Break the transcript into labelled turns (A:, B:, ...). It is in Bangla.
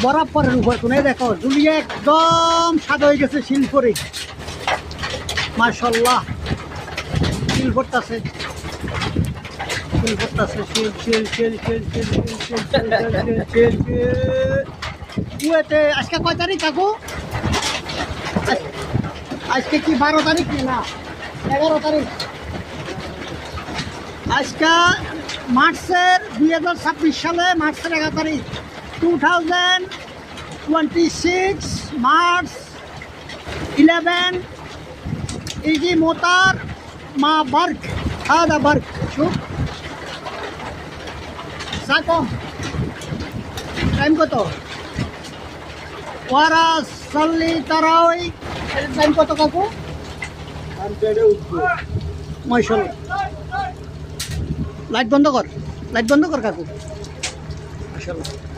A: বরাবরের উপর কোনে দেখো দুনিয়া একদম সাদা হয়ে গেছে শিলপরে মাশাআল্লাহ শিল পড়তাছে আজকে কয় তারিখ কাকু আজকে কি 12 তারিখ না 11 তারিখ আজকে মার্চের 2026 সালে মার্চের 11 তারিখ 2026 মার্চ 11 ইজি মোতার মা বার্ক هذا برك شوف ساكم টাইম কত ওয়ারা সাল্লি তারাওই টাইম কত কাকু মাশাআল্লাহ লাইট বন্ধ কর কাকু মাশাআল্লাহ